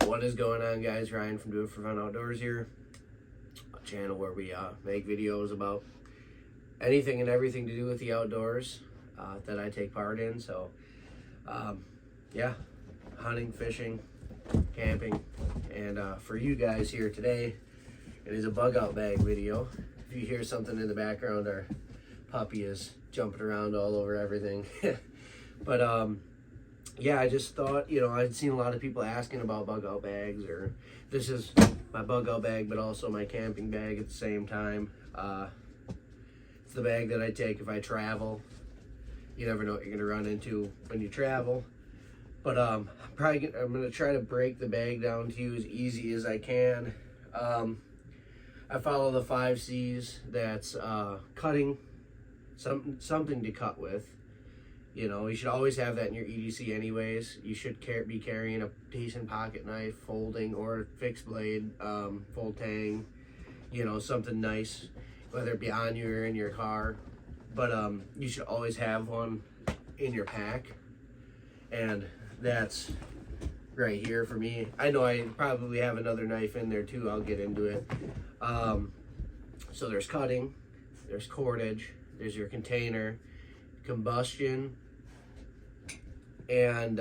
What is going on, guys? Ryan from Do It For Fun Outdoors here, a channel where we make videos about anything and everything to do with the outdoors that I take part in. So yeah, hunting, fishing, camping, and for you guys here today, it is a bug out bag video. If you hear something in the background, our puppy is jumping around all over everything. But yeah, I just thought, I'd seen a lot of people asking about bug out bags, or this is my bug out bag, but also my camping bag at the same time. It's the bag that I take if I travel. You never know what you're gonna run into when you travel. But I'm gonna try to break the bag down to you as easy as I can. I follow the 5 C's. That's cutting, something to cut with. You should always have that in your EDC anyways. You should be carrying a decent pocket knife, folding or fixed blade, full tang, something nice, whether it be on you or in your car. But you should always have one in your pack. And that's right here for me. I know I probably have another knife in there too. I'll get into it. So there's cutting, there's cordage, there's your container, combustion, and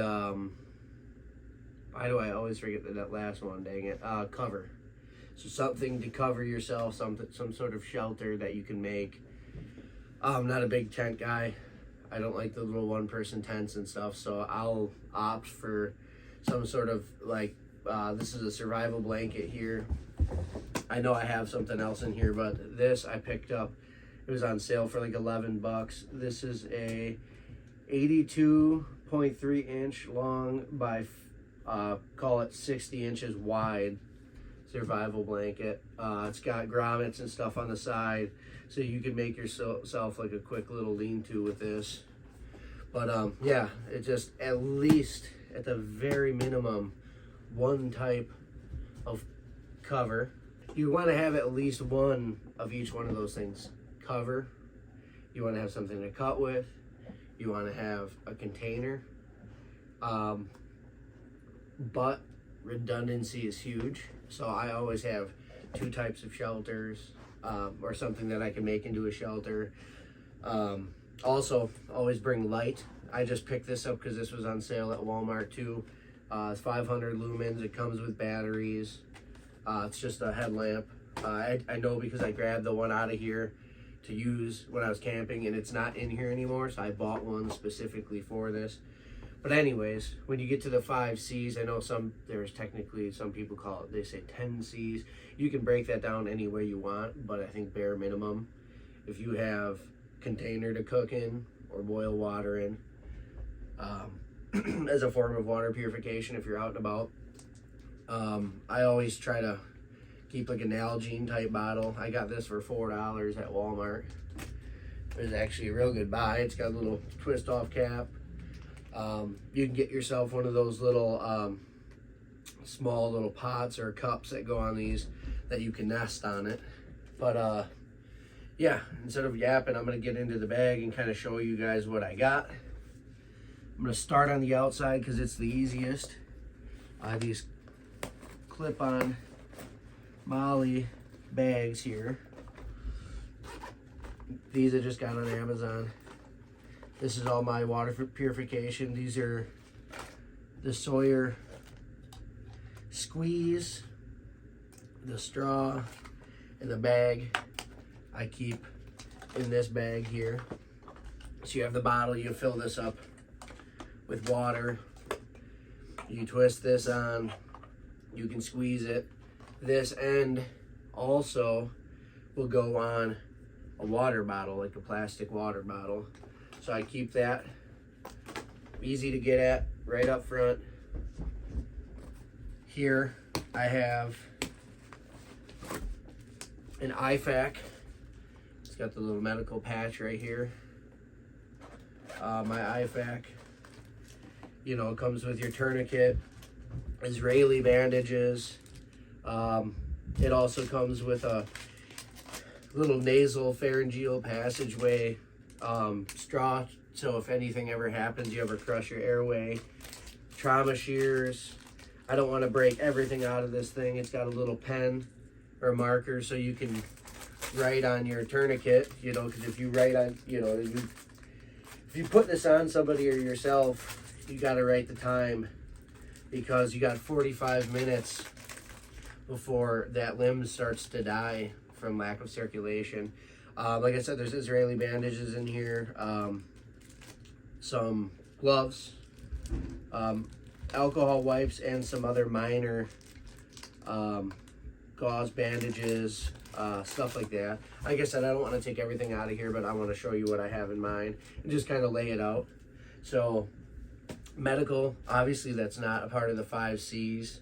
why do I always forget that last one, dang it, cover. So something to cover yourself, some sort of shelter that you can make. I'm not a big tent guy. I don't like the little one-person tents and stuff, so I'll opt for some sort of this is a survival blanket here. I know I have something else in here, but this I picked up. It was on sale for like 11 bucks. This is a 82.3 inch long by call it 60 inches wide survival blanket. It's got grommets and stuff on the side, so you can make yourself like a quick little lean-to with this. But yeah, it just, at least at the very minimum, one type of cover. You want to have at least one of each one of those things. Cover, you want to have something to cut with, you want to have a container, but redundancy is huge, so I always have 2 types of shelters, or something that I can make into a shelter. Also, always bring light. I just picked this up because this was on sale at Walmart too. It's 500 lumens, it comes with batteries. It's just a headlamp. I know because I grabbed the one out of here to use when I was camping, and it's not in here anymore, so I bought one specifically for this. But anyways, when you get to the 5 C's, I know there's technically some people call it, they say 10 C's. You can break that down any way you want, but I think bare minimum, if you have container to cook in or boil water in, as a form of water purification if you're out and about. I always try to keep like an Nalgene type bottle. I got this for $4 at Walmart. It was actually a real good buy. It's got a little twist off cap. You can get yourself one of those little small little pots or cups that go on these that you can nest on it. But yeah, instead of yapping, I'm gonna get into the bag and kind of show you guys what I got. I'm gonna start on the outside because it's the easiest. These clip-on Molly bags here. These I just got on Amazon. This is all my water purification. These are the Sawyer Squeeze, the straw, and the bag I keep in this bag here. So you have the bottle, you fill this up with water. You twist this on, you can squeeze it. This end also will go on a water bottle, like a plastic water bottle. So I keep that easy to get at right up front. Here I have an IFAK. It's got the little medical patch right here. My IFAK, it comes with your tourniquet, Israeli bandages. It also comes with a little nasal pharyngeal passageway straw, so if anything ever happens, you ever crush your airway. Trauma shears. I don't want to break everything out of this thing. It's got a little pen or a marker so you can write on your tourniquet, you know, because if you write on, you know, if you put this on somebody or yourself, you got to write the time, because you got 45 minutes before that limb starts to die from lack of circulation. Like I said, there's Israeli bandages in here, some gloves, alcohol wipes, and some other minor gauze bandages, stuff like that. Like I said, I don't want to take everything out of here, but I want to show you what I have in mind and just kind of lay it out. So medical, obviously that's not a part of the 5 C's,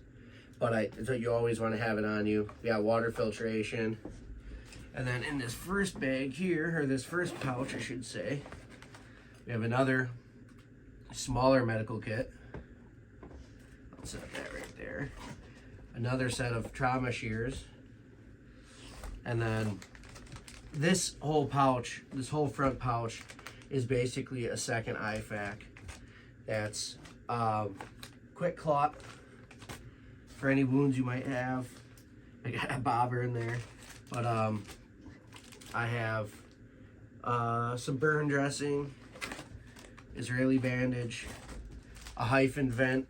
but so you always want to have it on you. We got water filtration. And then in this first bag here, or this first pouch I should say, we have another smaller medical kit. I'll set that right there. Another set of trauma shears. And then this whole pouch, this whole front pouch, is basically a second IFAK. That's quick clot for any wounds you might have. I got a bobber in there, but I have some burn dressing, Israeli bandage, a hyphen vent,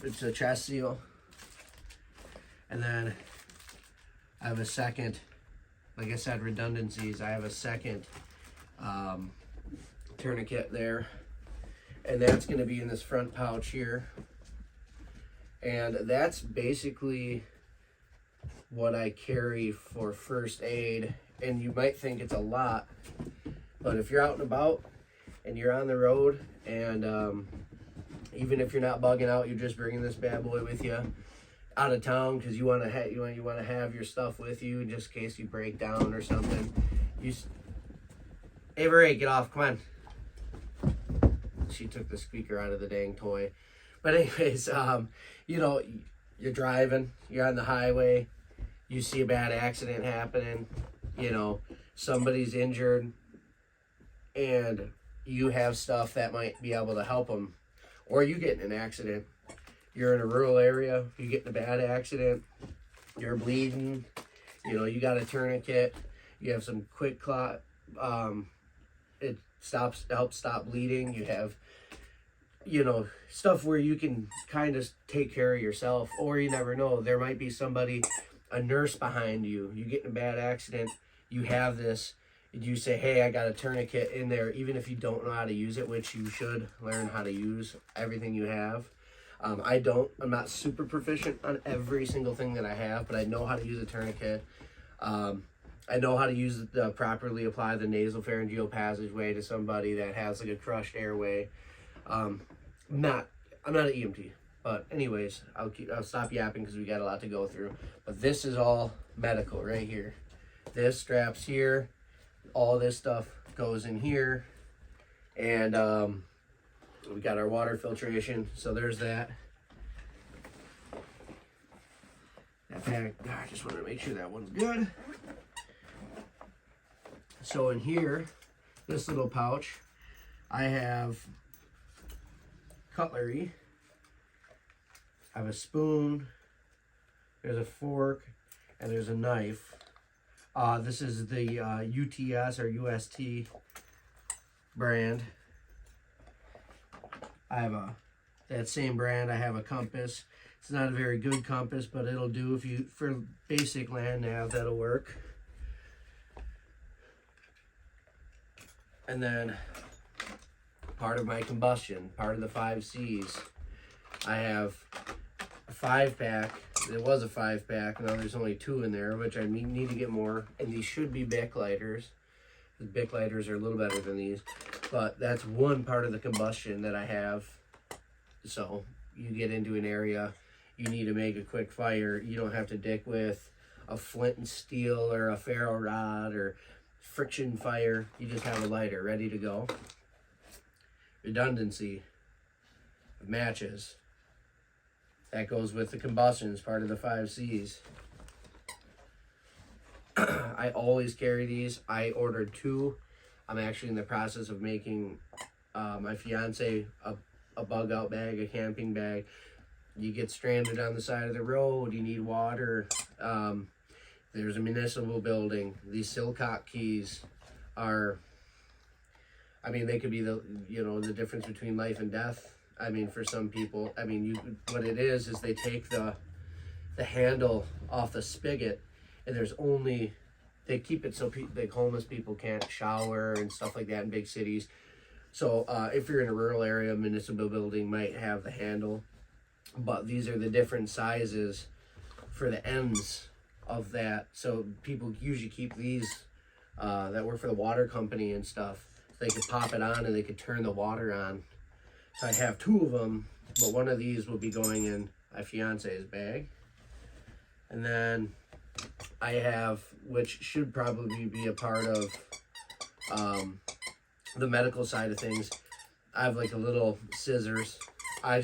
it's a chest seal, and then I have a second, like I said, redundancies. I have a second tourniquet there, and that's going to be in this front pouch here. And that's basically what I carry for first aid. And you might think it's a lot, but if you're out and about and you're on the road, and even if you're not bugging out, you're just bringing this bad boy with you out of town because you want to have your stuff with you just in case you break down or something. Hey, Ray, get off! Come on. She took the squeaker out of the dang toy. But anyways, you know, you're driving, you're on the highway, you see a bad accident happening, you know, somebody's injured, and you have stuff that might be able to help them, or you get in an accident. You're in a rural area, you get in a bad accident, you're bleeding, you know, you got a tourniquet, you have some quick clot, it helps stop bleeding. You have, you know, stuff where you can kind of take care of yourself, or you never know, there might be somebody, a nurse behind you. You get in a bad accident, you have this, you say, hey, I got a tourniquet in there, even if you don't know how to use it, which you should learn how to use everything you have. I'm not super proficient on every single thing that I have, but I know how to use a tourniquet. I know how to properly apply the nasopharyngeal passageway to somebody that has like a crushed airway. I'm not an EMT, but anyways, I'll stop yapping because we got a lot to go through. But this is all medical right here. This straps here, all this stuff goes in here, and we got our water filtration. So there's that. I just wanted to make sure that one's good. So in here, this little pouch, I have cutlery. I have a spoon, there's a fork, and there's a knife. This is the UTS or UST brand. I have that same brand. I have a compass. It's not a very good compass, but it'll do for basic land nav, that'll work. And then part of my combustion, part of the 5 C's, I have a 5-pack. There was a 5-pack, now there's only 2 in there, which I need to get more. And these should be Bic lighters. The Bic lighters are a little better than these, but that's one part of the combustion that I have. So you get into an area, you need to make a quick fire, you don't have to dick with a flint and steel or a ferro rod or friction fire. You just have a lighter ready to go. Redundancy of matches. That goes with the combustion, as part of the 5 C's. I always carry these. I ordered 2. I'm actually in the process of making my fiance a bug out bag, a camping bag. you get stranded on the side of the road, you need water. There's a municipal building. These Silcock keys are, I mean, they could be the, you know, the difference between life and death. I mean, for some people, I mean, what it is they take the handle off the spigot, and there's only, they keep it so like homeless people can't shower and stuff like that in big cities. So if you're in a rural area, a municipal building might have the handle, but these are the different sizes for the ends of that. So people usually keep these that work for the water company and stuff. They could pop it on and they could turn the water on. So I have 2 of them, but one of these will be going in my fiance's bag. And then I have, which should probably be a part of the medical side of things, I have like a little scissors. I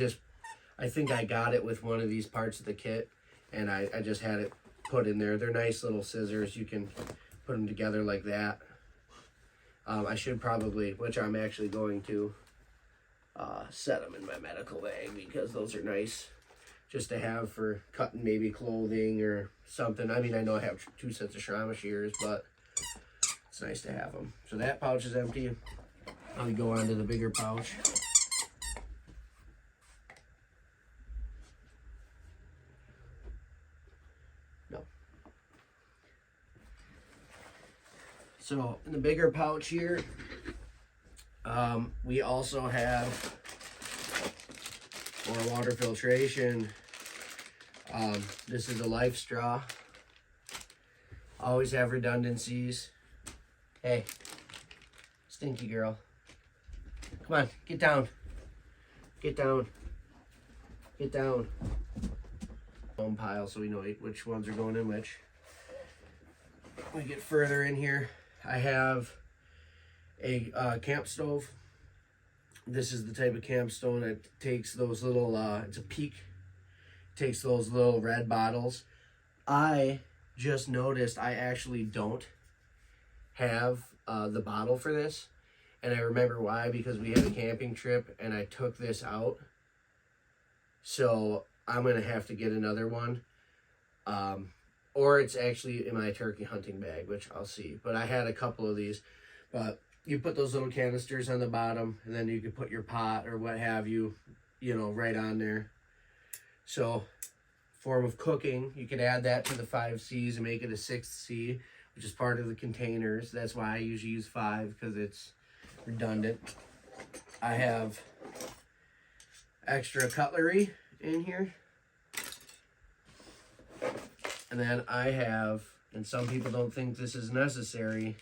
think I got it with one of these parts of the kit, and I just had it put in there. They're nice little scissors. You can put them together like that. I should probably, which I'm actually going to set them in my medical bag, because those are nice just to have for cutting maybe clothing or something. I mean, I know I have 2 sets of Shrama shears, but it's nice to have them. So that pouch is empty. I'll go on to the bigger pouch. No. So in the bigger pouch here, we also have, for water filtration, this is a Life Straw. Always have redundancies. Hey, stinky girl. Come on, get down. Get down. Get down. Foam pile so we know which ones are going in which. We get further in here. I have a camp stove. This is the type of camp stove that takes those little, it's a Peak. Takes those little red bottles. I just noticed I actually don't have the bottle for this. And I remember why, because we had a camping trip and I took this out. So I'm going to have to get another one. Or it's actually in my turkey hunting bag, which I'll see. But I had a couple of these. But you put those little canisters on the bottom, and then you can put your pot or what have you, you know, right on there. So, form of cooking, you can add that to the 5 C's and make it a 6th C, which is part of the containers. That's why I usually use 5, because it's redundant. I have extra cutlery in here. And then I have, and some people don't think this is necessary,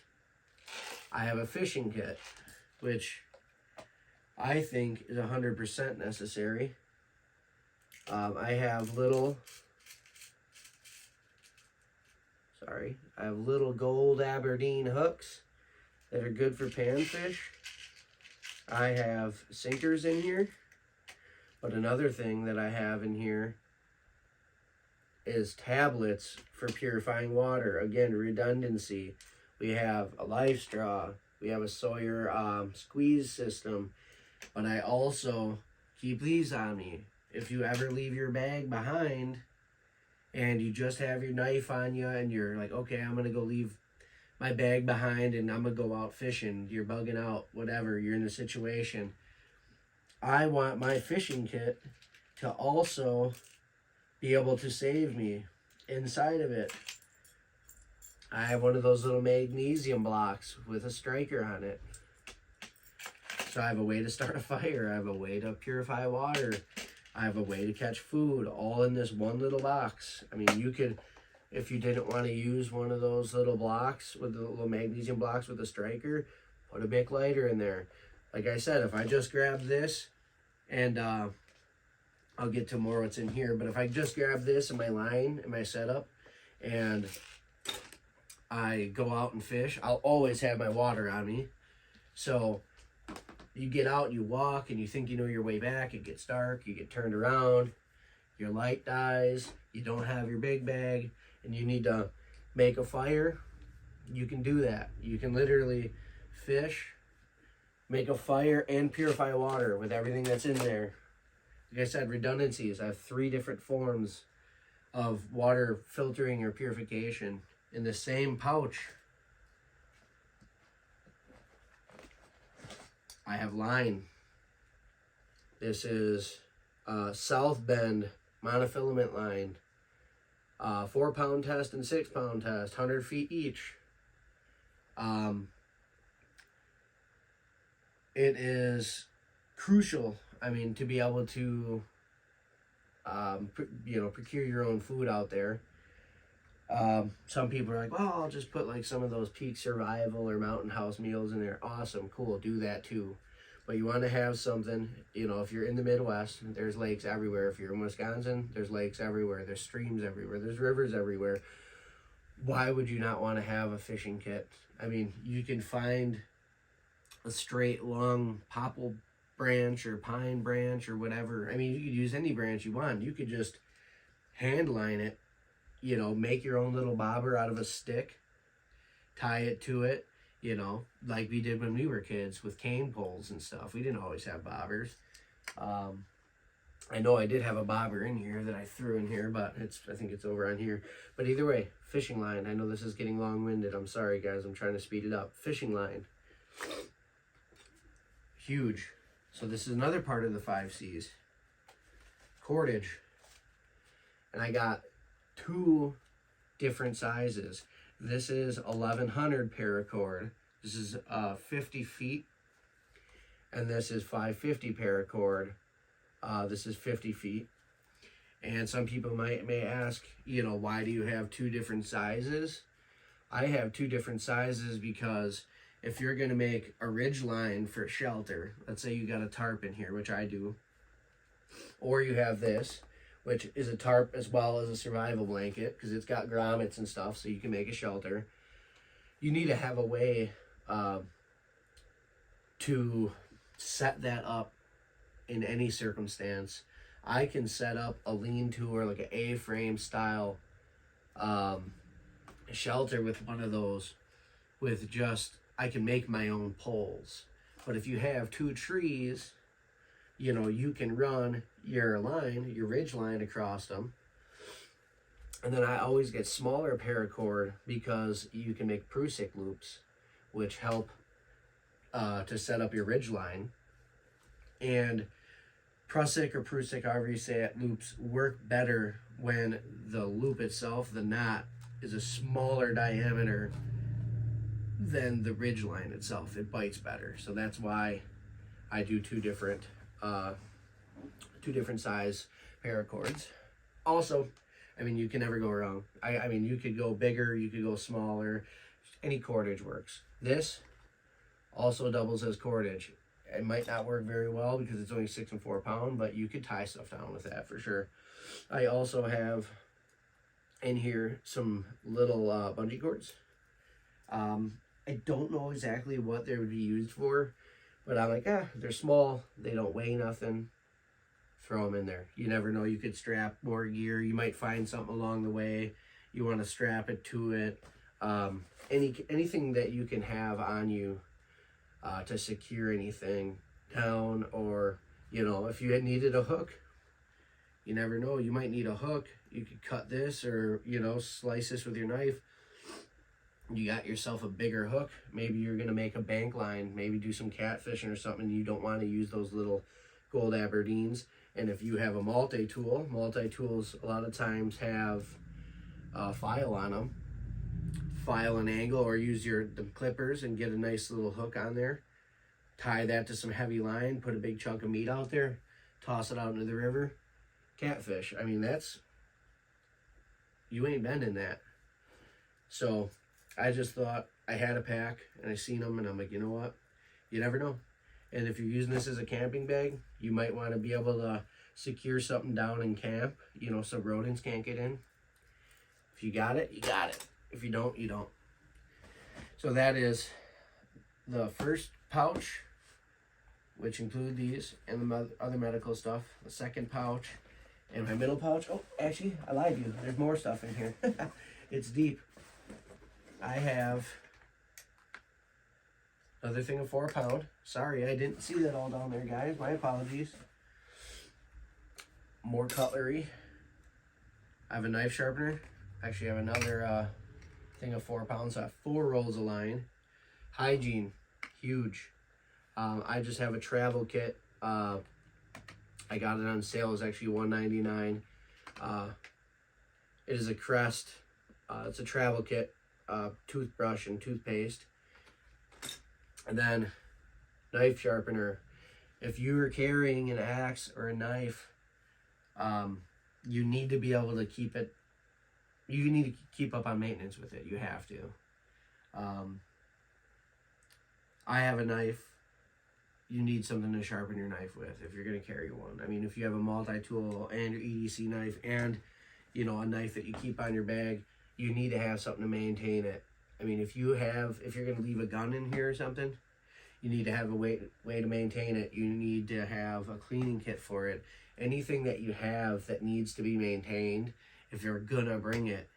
I have a fishing kit, which I think is 100% necessary. I have little gold Aberdeen hooks that are good for panfish. I have sinkers in here. But another thing that I have in here is tablets for purifying water. Again, redundancy. We have a Life Straw. We have a Sawyer squeeze system. But I also keep these on me. If you ever leave your bag behind and you just have your knife on you and you're like, okay, I'm going to go leave my bag behind and I'm going to go out fishing. You're bugging out, whatever. You're in a situation. I want my fishing kit to also be able to save me inside of it. I have one of those little magnesium blocks with a striker on it. So I have a way to start a fire. I have a way to purify water. I have a way to catch food, all in this one little box. I mean, you could, if you didn't want to use one of those little blocks with the little magnesium blocks with a striker, put a Bic lighter in there. Like I said, if I just grab this, and I'll get to more what's in here, but if I just grab this in my line, in my setup, and I go out and fish, I'll always have my water on me. So you get out, you walk, and you think you know your way back, it gets dark, you get turned around, your light dies, you don't have your big bag, and you need to make a fire, you can do that. You can literally fish, make a fire, and purify water with everything that's in there like I said, redundancies. I have 3 different forms of water filtering or purification in the same pouch. I have line. This is South Bend monofilament line. 4-pound test and 6-pound test, 100 feet each. It is crucial, I mean, to be able to, procure your own food out there. Some people are like, well, I'll just put like some of those Peak Survival or Mountain House meals in there. Awesome, cool, do that too. But you want to have something, if you're in the Midwest, there's lakes everywhere. If you're in Wisconsin, there's lakes everywhere. There's streams everywhere. There's rivers everywhere. Why would you not want to have a fishing kit? I mean, you can find a straight, long popple branch or pine branch or whatever. I mean, you could use any branch you want. You could just hand line it, make your own little bobber out of a stick, tie it to it, like we did when we were kids with cane poles and stuff. We didn't always have bobbers. I know I did have a bobber in here that I threw in here, but I think it's over on here. But either way, fishing line. I know this is getting long-winded. I'm sorry, guys. I'm trying to speed it up. Fishing line. Huge. So this is another part of the 5 C's. Cordage. And I got 2 different sizes. This is 1100 paracord. This is 50 feet. And this is 550 paracord. This is 50 feet. And some people may ask, why do you have 2 different sizes? I have 2 different sizes because if you're going to make a ridge line for shelter, let's say you got a tarp in here, which I do, or you have this, which is a tarp as well as a survival blanket, because it's got grommets and stuff, so you can make a shelter. You need to have a way to set that up in any circumstance. I can set up a lean-to or like an A-frame style shelter with one of those with just, I can make my own poles. But if you have 2 trees, you can run your line, your ridge line across them. And then I always get smaller paracord because you can make Prusik loops, which help to set up your ridge line. And Prusik or Prusik, however you say it, loops work better when the loop itself, the knot, is a smaller diameter than the ridge line itself. It bites better. So that's why I do 2 different size paracords. Also, I mean, you can never go wrong. I mean, you could go bigger, you could go smaller. Any cordage works. This also doubles as cordage. It might not work very well because it's only 6 and 4 pound, but you could tie stuff down with that for sure. I also have in here some little bungee cords. I don't know exactly what they would be used for, but I'm like, they're small, they don't weigh nothing. Throw them in there. You never know, you could strap more gear. You might find something along the way. You want to strap it to it. Anything that you can have on you to secure anything down, or if you had needed a hook, you never know, you might need a hook. You could cut this or slice this with your knife. You got yourself a bigger hook. Maybe you're gonna make a bank line, maybe do some catfishing or something. You don't want to use those little gold Aberdeens. And if you have a multi-tools a lot of times have a file on them. File an angle, or use the clippers and get a nice little hook on there. Tie that to some heavy line, put a big chunk of meat out there, toss it out into the river, catfish. I mean, you ain't bending that. So I just thought, I had a pack and I seen them and I'm like, you know what? You never know. And if you're using this as a camping bag, you might want to be able to secure something down in camp, so rodents can't get in. If you got it, you got it. If you don't, you don't. So that is the first pouch, which include these and the other medical stuff. The second pouch and my middle pouch. Oh, actually, I lied to you. There's more stuff in here. It's deep. I have another thing of 4 pound. Sorry, I didn't see that all down there, guys. My apologies. more cutlery. I have a knife sharpener. Actually, I have another thing of 4 pounds. So I have 4 rolls of line. Hygiene, huge. I just have a travel kit. I got it on sale. It's actually $1.99. It is a Crest. It's a travel kit, toothbrush and toothpaste. And then knife sharpener. If you are carrying an axe or a knife, you need to be able to keep it. You need to keep up on maintenance with it. You have to. I have a knife. You need something to sharpen your knife with if you're going to carry one. I mean, if you have a multi-tool and your EDC knife and, you know, a knife that you keep on your bag, you need to have something to maintain it. I mean, if you're going to leave a gun in here or something, you need to have a way to maintain it. You need to have a cleaning kit for it. Anything that you have that needs to be maintained, if you're going to bring it,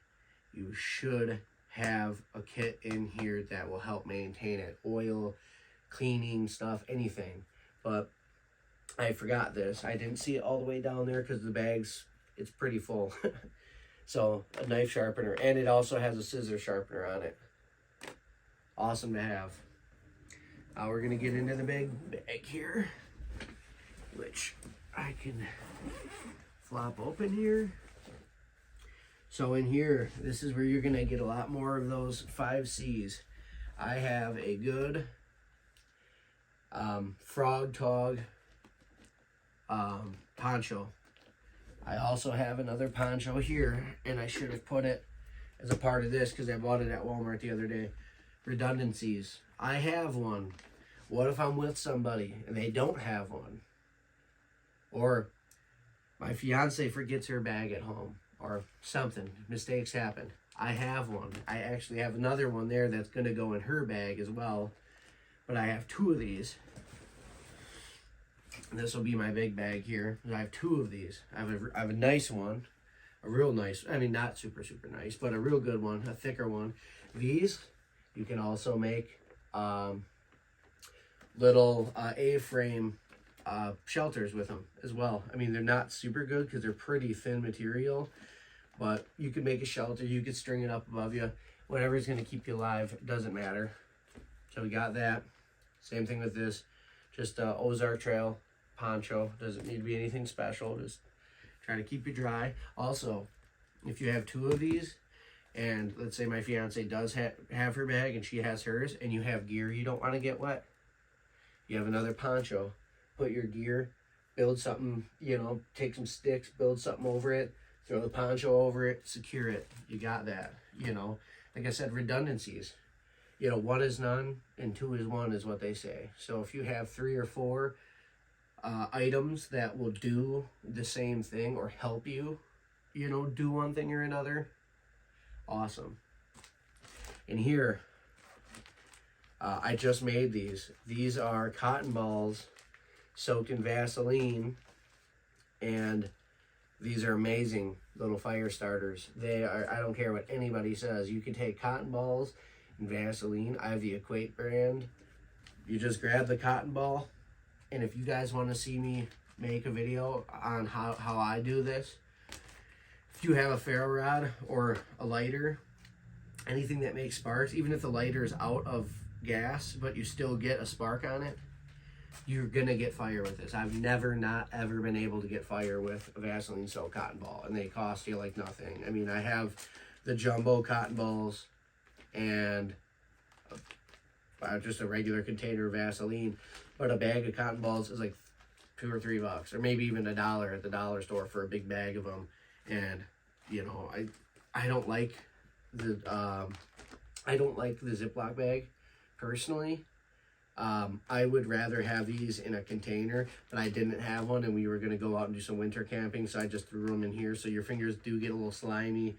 you should have a kit in here that will help maintain it. Oil, cleaning stuff, anything. But I forgot this. I didn't see it all the way down there because the bag's, it's pretty full. So a knife sharpener, and it also has a scissor sharpener on it. Awesome to have. We're gonna get into the big bag here, which I can flop open here. So in here, this is where you're gonna get a lot more of those 5 C's. I have a good Frog Tog poncho. I also have another poncho here, and I should have put it as a part of this because I bought it at Walmart the other day. Redundancies. I have one. What if I'm with somebody and they don't have one? Or my fiance forgets her bag at home or something. Mistakes happen. I have one. I actually have another one there that's going to go in her bag as well. But I have 2 of these. This will be my big bag here. I have 2 of these. I have a nice one. A real nice. I mean, not super, super nice, but a real good one. A thicker one. These, you can also make little A-frame shelters with them as well. I mean, they're not super good because they're pretty thin material, but you could make a shelter. You could string it up above you. Whatever's going to keep you alive, it doesn't matter. So we got that. Same thing with this. Just Ozark Trail poncho. Doesn't need to be anything special. Just try to keep you dry. Also, if you have 2 of these, and let's say my fiance does have her bag and she has hers, and you have gear you don't want to get wet, you have another poncho. Put your gear, build something, you know, take some sticks, build something over it, throw the poncho over it, secure it. You got that, you know. Like I said, redundancies. You know, 1 is none and 2 is 1 is what they say. So if you have 3 or 4 items that will do the same thing or help you, you know, do one thing or another, awesome. And here, I just made these. These are cotton balls soaked in Vaseline, and these are amazing little fire starters. They are, I don't care what anybody says. You can take cotton balls and Vaseline. I have the Equate brand. You just grab the cotton ball, and if you guys want to see me make a video on how I do this, if you have a ferro rod or a lighter, anything that makes sparks, even if the lighter is out of gas but you still get a spark on it, you're gonna get fire with this. I've never not ever been able to get fire with a Vaseline soaked cotton ball, and they cost you like nothing. I mean, I have the jumbo cotton balls and just a regular container of Vaseline, but a bag of cotton balls is like $2 or $3, or maybe even $1 at the dollar store for a big bag of them. And you know, I don't like the Ziploc bag personally. I would rather have these in a container, but I didn't have one, and we were going to go out and do some winter camping, so I just threw them in here. So your fingers do get a little slimy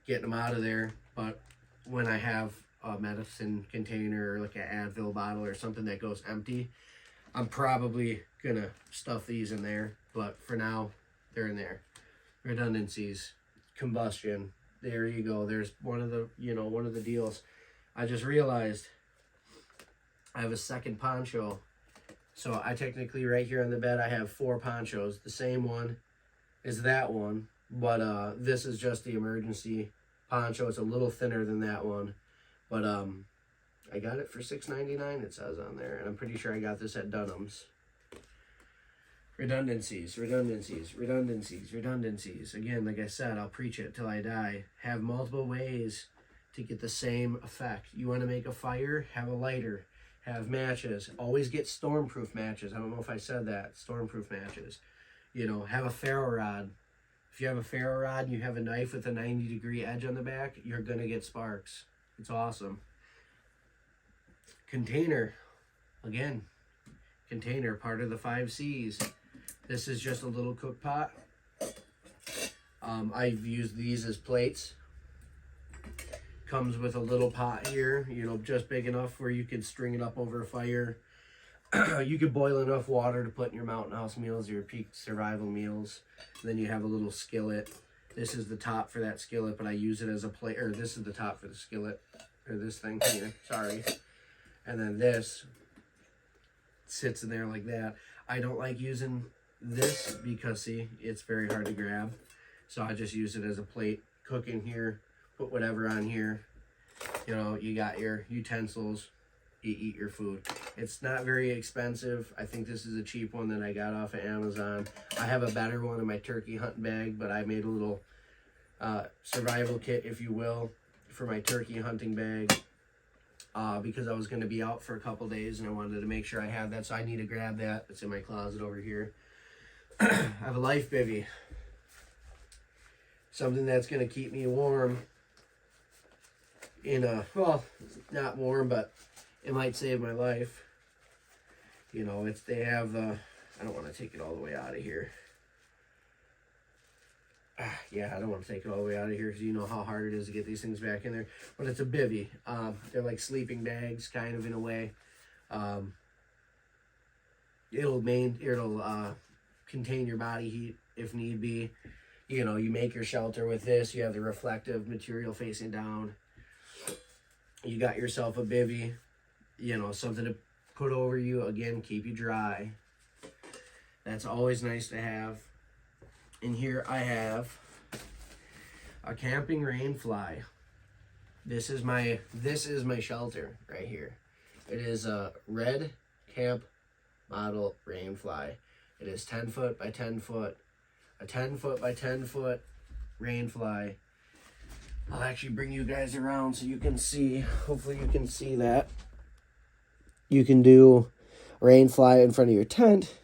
getting them out of there, but when I have a medicine container or like an Advil bottle or something that goes empty, I'm probably going to stuff these in there, but for now, they're in there. Redundancies, combustion, there you go. There's one of the deals. I just realized I have a second poncho. So I technically, right here on the bed, I have 4 ponchos. The same one is that one, but this is just the emergency poncho. It's a little thinner than that one, but I got it for $6.99, it says on there, and I'm pretty sure I got this at Dunham's. Redundancies, redundancies, redundancies, redundancies. Again, like I said, I'll preach it till I die. Have multiple ways to get the same effect. You want to make a fire? Have a lighter. Have matches. Always get stormproof matches. I don't know if I said that. Stormproof matches. You know, have a ferro rod. If you have a ferro rod and you have a knife with a 90-degree edge on the back, you're going to get sparks. It's awesome. Container. Again, container, part of the 5 C's. This is just a little cook pot. I've used these as plates. Comes with a little pot here, you know, just big enough where you could string it up over a fire. You could boil enough water to put in your mountain house meals, your peak survival meals. And then you have a little skillet. This is the top for that skillet, but I use it as a plate, or this is the top for the skillet, or this thing here, sorry. And then this sits in there like that. I don't like using this because, see, it's very hard to grab. So I just use it as a plate. Cook in here, put whatever on here. You know, you got your utensils, you eat your food. It's not very expensive. I think this is a cheap one that I got off of Amazon. I have a better one in my turkey hunting bag, but I made a little survival kit, if you will, for my turkey hunting bag. Because I was going to be out for a couple days and I wanted to make sure I had that, so I need to grab that. It's in my closet over here. I have a life bivvy. Something that's going to keep me warm in a, well, not warm, but it might save my life. You know, it's, they have, I don't want to take it all the way out of here. Yeah, I don't want to take it all the way out of here because you know how hard it is to get these things back in there. But it's a bivvy. They're like sleeping bags, kind of, in a way. It'll contain your body heat if need be. You know, you make your shelter with this. You have the reflective material facing down. You got yourself a bivvy. You know, something to put over you. Again, keep you dry. That's always nice to have. In here I have a camping rain fly. This is my shelter right here. It is a red camp model rain fly. It is 10 foot by 10 foot. A 10 foot by 10 foot rain fly. I'll actually bring you guys around so you can see. Hopefully you can see that. You can do rain fly in front of your tent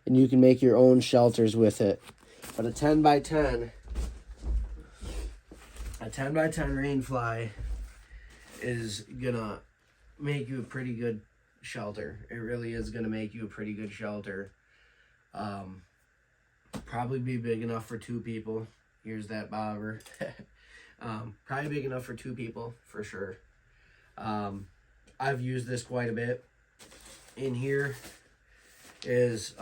and you can make your own shelters with it. But a 10 by 10 rain fly is gonna make you a pretty good shelter. It really is gonna make you a pretty good shelter. Probably be big enough for 2 people. Here's that bobber. Probably big enough for 2 people for sure. I've used this quite a bit. In here is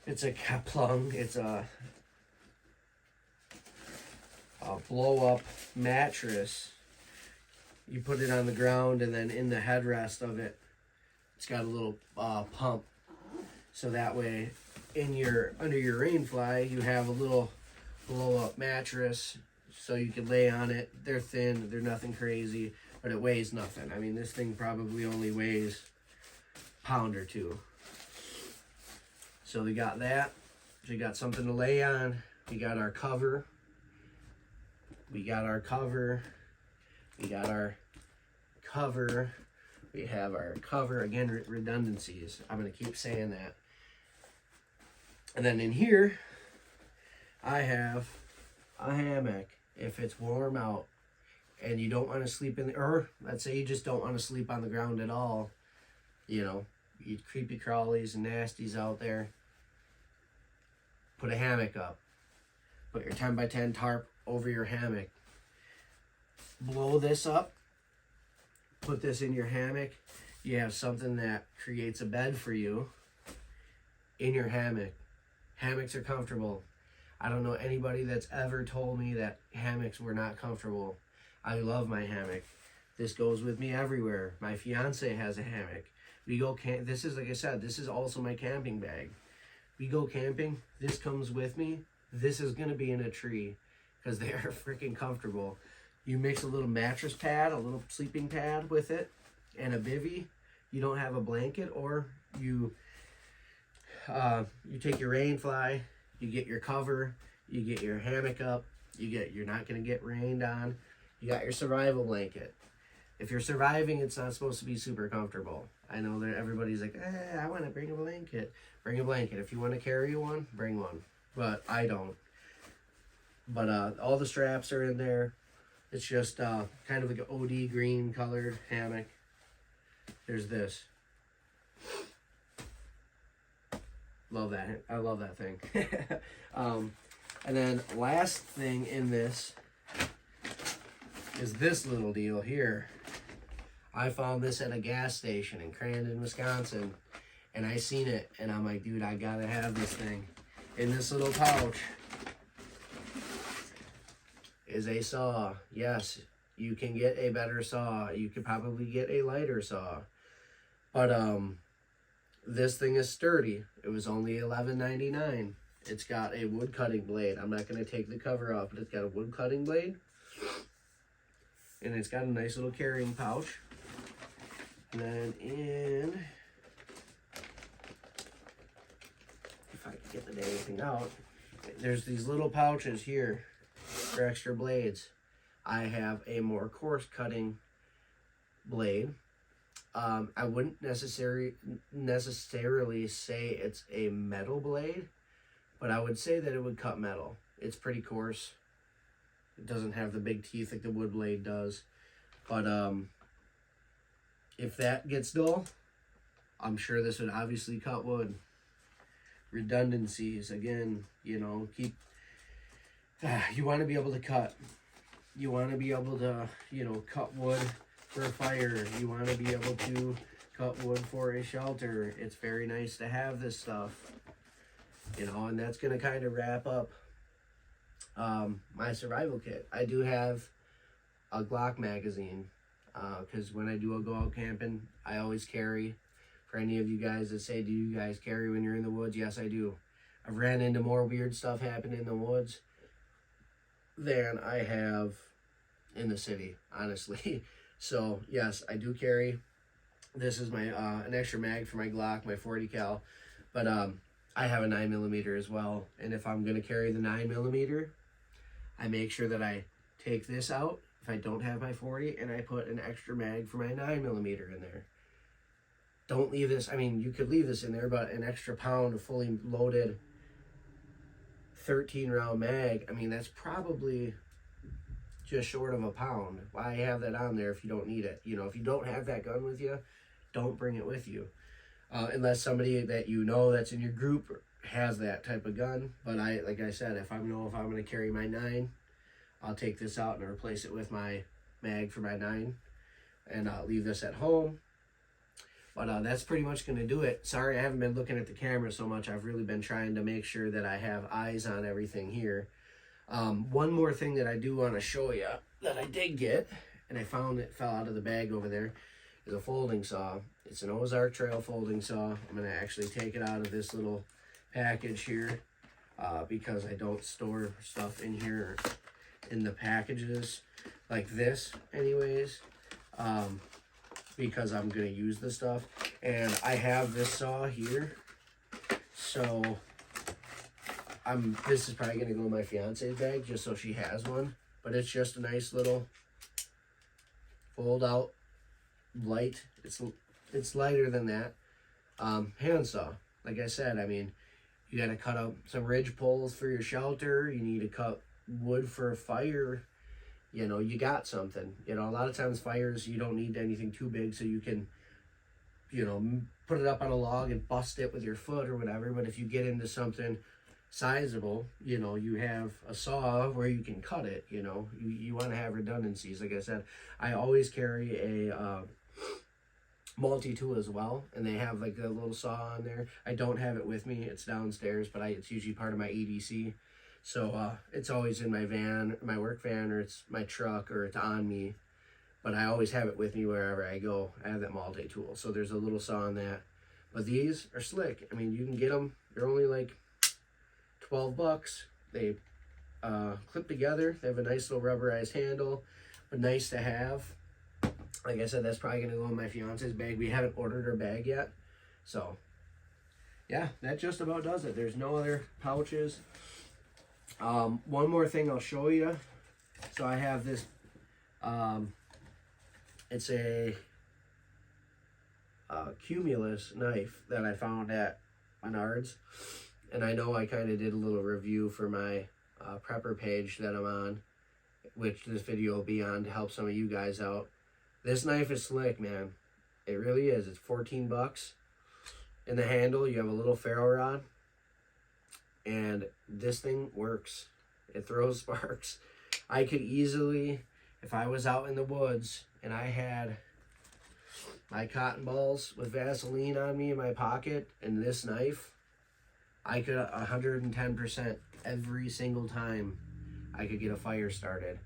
it's a Kaplung. It's a blow-up mattress. You put it on the ground, and then in the headrest of it, it's got a little pump. So that way, under your rain fly, you have a little blow-up mattress, so you can lay on it. They're thin. They're nothing crazy, but it weighs nothing. I mean, this thing probably only weighs a pound or 2. So we got that. We got something to lay on. We got our cover. We got our cover. We got our cover. We have our cover. Again, redundancies. I'm going to keep saying that. And then in here, I have a hammock. If it's warm out and you don't want to sleep in the, or let's say you just don't want to sleep on the ground at all, you know, you creepy crawlies and nasties out there, put a hammock up. Put your 10 by 10 tarp over your hammock. Blow this up. Put this in your hammock. You have something that creates a bed for you in your hammock. Hammocks are comfortable. I don't know anybody that's ever told me that hammocks were not comfortable. I love my hammock. This goes with me everywhere. My fiance has a hammock. We go camp. This is, like I said, this is also my camping bag. we go camping, this comes with me. This is going to be in a tree because they are freaking comfortable. You mix a little mattress pad, a little sleeping pad with it, and a bivy. You don't have a blanket, or you take your rain fly, you get your cover, you get your hammock up, you're not going to get rained on. You got your survival blanket. If you're surviving, it's not supposed to be super comfortable. I know that everybody's like, I want to bring a blanket. Bring a blanket. If you want to carry one, bring one. But I don't. But all the straps are in there. It's just kind of like an OD green colored hammock. There's this. Love that. I love that thing. And then last thing in this is this little deal here. I found this at a gas station in Crandon, Wisconsin, and I seen it, and I'm like, dude, I gotta have this thing. In this little pouch is a saw. Yes, you can get a better saw. You could probably get a lighter saw, but this thing is sturdy. It was only $11.99. It's got a wood cutting blade. I'm not gonna take the cover off, but it's got a wood cutting blade, and it's got a nice little carrying pouch. And then if I can get the dang thing out, there's these little pouches here for extra blades. I have a more coarse cutting blade. I wouldn't necessarily say it's a metal blade, but I would say that it would cut metal. It's pretty coarse. It doesn't have the big teeth like the wood blade does, but if that gets dull, I'm sure this would obviously cut wood. Redundancies, again, you know, you want to be able to cut. You want to be able to, you know, cut wood for a fire. You want to be able to cut wood for a shelter. It's very nice to have this stuff, you know, and that's going to kind of wrap up my survival kit. I do have a Glock magazine. Because when I do go out camping, I always carry. For any of you guys that say, do you guys carry when you're in the woods? Yes, I do. I've ran into more weird stuff happening in the woods than I have in the city, honestly. So, yes, I do carry. This is my an extra mag for my Glock, my 40 cal. But I have a 9mm as well. And if I'm going to carry the 9mm, I make sure that I take this out if I don't have my 40, and I put an extra mag for my 9mm in there. Don't leave this, I mean, you could leave this in there, but an extra pound of fully loaded 13 round mag, I mean, that's probably just short of a pound. Why have that on there if you don't need it? You know, if you don't have that gun with you, don't bring it with you. Unless somebody that you know that's in your group has that type of gun. But like I said, if I'm going to carry my 9, I'll take this out and replace it with my mag for my 9, and I'll leave this at home. But that's pretty much going to do it. Sorry, I haven't been looking at the camera so much. I've really been trying to make sure that I have eyes on everything here. One more thing that I do want to show you that I did get, and I found it fell out of the bag over there, is a folding saw. It's an Ozark Trail folding saw. I'm going to actually take it out of this little package here because I don't store stuff in here in the packages like this anyways, because I'm going to use this stuff. And I have this saw here, so this is probably going to go in my fiance's bag just so she has one. But it's just a nice little fold out, light. It's lighter than that. Hand saw. Like I said, I mean, you got to cut up some ridge poles for your shelter. You need to cut wood for a fire. You know, you got something. You know, a lot of times fires, you don't need anything too big, so you can, you know, put it up on a log and bust it with your foot or whatever. But if you get into something sizable, you know, you have a saw where you can cut it. You know, you want to have redundancies. Like I said, I always carry a multi-tool as well, and they have like a little saw on there. I don't have it with me. It's downstairs, but it's usually part of my EDC. So it's always in my van, my work van, or it's my truck, or it's on me. But I always have it with me wherever I go. I have that multi-tool. So there's a little saw on that. But these are slick. I mean, you can get them. They're only like $12. They clip together. They have a nice little rubberized handle, but nice to have. Like I said, that's probably going to go in my fiance's bag. We haven't ordered her bag yet. So, yeah, that just about does it. There's no other pouches. One more thing I'll show you. So I have this, it's a Cumulus knife that I found at Menards. And I know I kind of did a little review for my prepper page that I'm on, which this video will be on to help some of you guys out. This knife is slick, man. It really is. It's $14. In the handle, you have a little ferro rod. And this thing works. It throws sparks. I could easily, if I was out in the woods and I had my cotton balls with Vaseline on me in my pocket and this knife, I could 110% every single time I could get a fire started.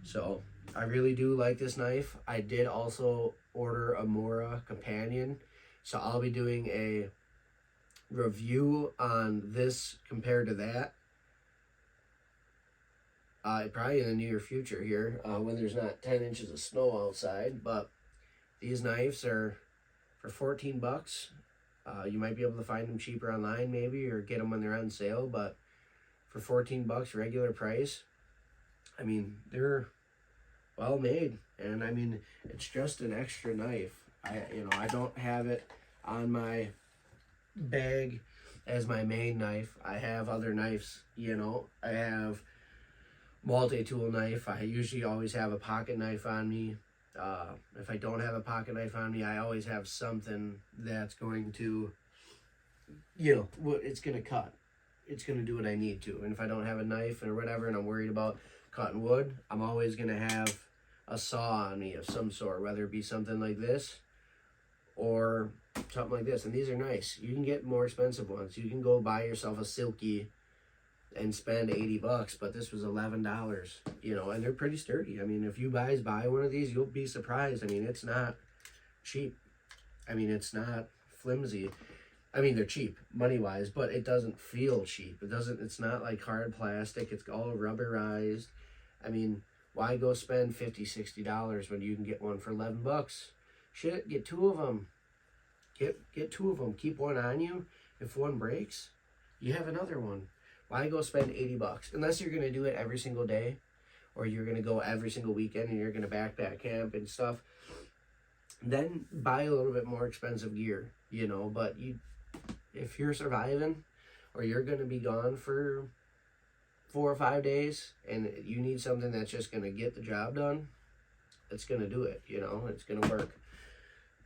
So I really do like this knife. I did also order a Mora companion. So I'll be doing a review on this compared to that. Probably in the near future here, when there's not 10 inches of snow outside. But these knives are for $14. You might be able to find them cheaper online maybe, or get them when they're on sale. But for $14 regular price, I mean, they're well made. And I mean, it's just an extra knife. I don't have it on my bag as my main knife. I have other knives, I have multi-tool knife. I usually always have a pocket knife on me. If I don't have a pocket knife on me, I always have something that's going to, it's going to cut. It's going to do what I need to. And if I don't have a knife or whatever, and I'm worried about cutting wood, I'm always going to have a saw on me of some sort, whether it be something like this or something like this. And these are nice. You can get more expensive ones. You can go buy yourself a Silky and spend $80, but this was $11, and they're pretty sturdy. I mean, if you guys buy one of these, you'll be surprised. I mean, it's not cheap. I mean, it's not flimsy. I mean, they're cheap money-wise, but it doesn't feel cheap. It's not like hard plastic. It's all rubberized. I mean, why go spend $50, $60 when you can get one for $11? Shit, get two of them. Get two of them. Keep one on you. If one breaks, you have another one. Why go spend $80? Unless you're going to do it every single day, or you're going to go every single weekend and you're going to backpack camp and stuff, then buy a little bit more expensive gear, but if you're surviving, or you're going to be gone for 4 or 5 days and you need something that's just going to get the job done, it's going to do it, it's going to work.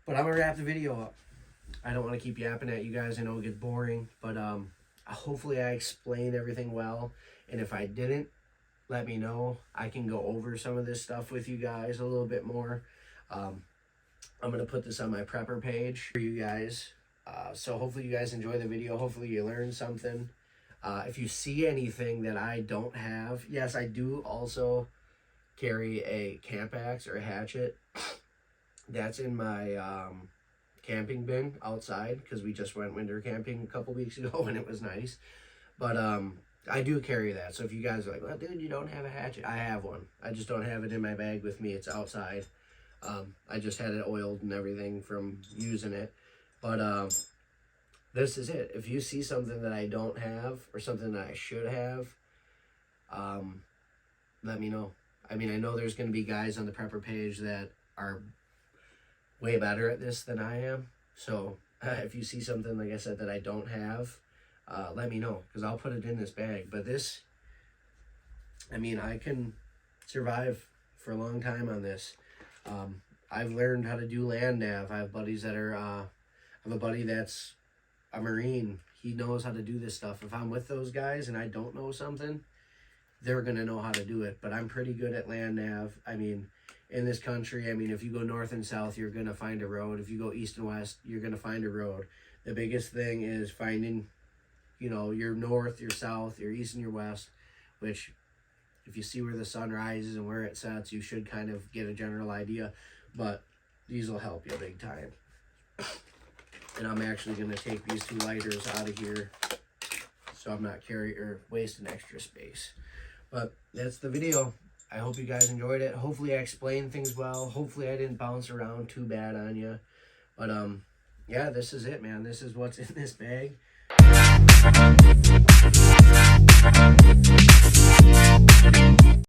But I'm going to wrap the video up. I don't want to keep yapping at you guys. I know it gets boring, but hopefully I explained everything well. And if I didn't, let me know. I can go over some of this stuff with you guys a little bit more. I'm going to put this on my prepper page for you guys. So hopefully you guys enjoy the video. Hopefully you learned something. If you see anything that I don't have, yes, I do also carry a camp axe or a hatchet. That's in my camping bin outside, because we just went winter camping a couple weeks ago and it was nice. But I do carry that. So if you guys are like, well, dude, you don't have a hatchet, I have one. I just don't have it in my bag with me. It's outside. I just had it oiled and everything from using it. But this is it. If you see something that I don't have, or something that I should have, let me know. I mean, I know there's going to be guys on the prepper page that are way better at this than I am. So if you see something, like I said, that I don't have, let me know, because I'll put it in this bag. But this, I mean, I can survive for a long time on this. I've learned how to do land nav. I have buddies that are, I have a buddy that's a Marine. He knows how to do this stuff. If I'm with those guys and I don't know something, they're going to know how to do it. But I'm pretty good at land nav. I mean, in this country, I mean, if you go north and south, you're going to find a road. If you go east and west, you're going to find a road. The biggest thing is finding, your north, your south, your east, and your west, which if you see where the sun rises and where it sets, you should kind of get a general idea. But these will help you big time. And I'm actually going to take these 2 lighters out of here so I'm not carrying or wasting extra space. But that's the video. I hope you guys enjoyed it. Hopefully I explained things well. Hopefully I didn't bounce around too bad on you. But yeah, this is it, man. This is what's in this bag.